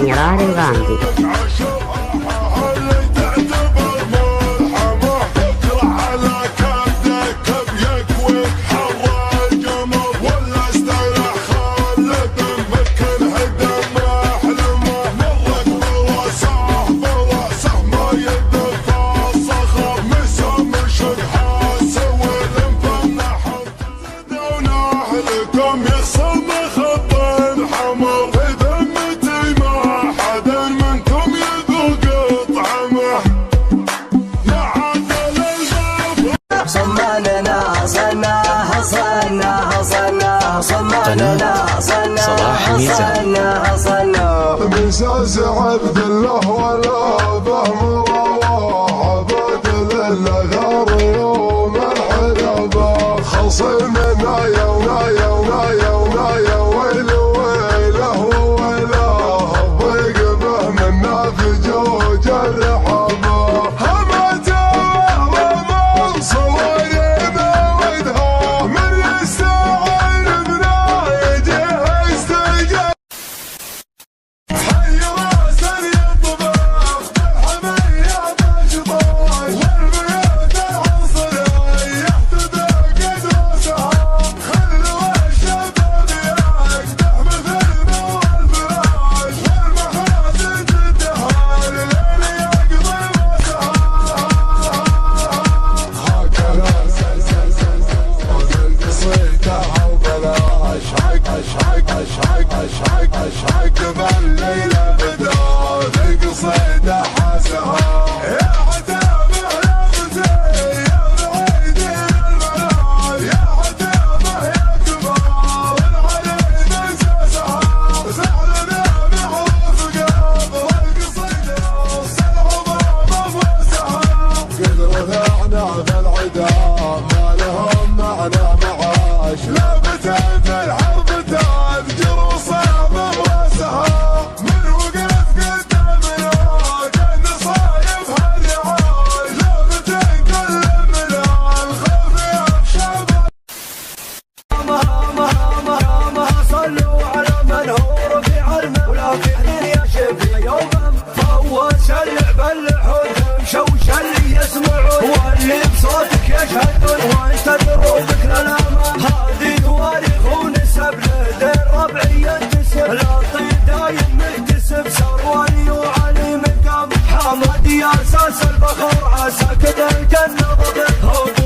ميرار الغامدي. صلاح ميزان مساس عبد الله ولا فهم رواه عبد للغار يوم الحربة خصمنا يونا ويل ويله ويله ضيق به منا في جوج الرحبة همته ومن صويب ودها من يستعين بنا يجيه استجاب حي راس اليطبخ بالحمية بشطاي والبيوت العصرية يحتدى قدوسها خلوا الشباب يقدح مثل والفراش والمحاسن تدهان لين يقضي مسها هكذا القصيدة وبلاش حق بالليلة بدات القصيدة حاسها يا حتابه يا فتي يا بعيد المنال يا حتابه يا كبار علينا نساسها فعلنا بحروف قبل القصيدة العظام فوسها قد رفعنا في العدا ما لهم معنى معاش لا فتى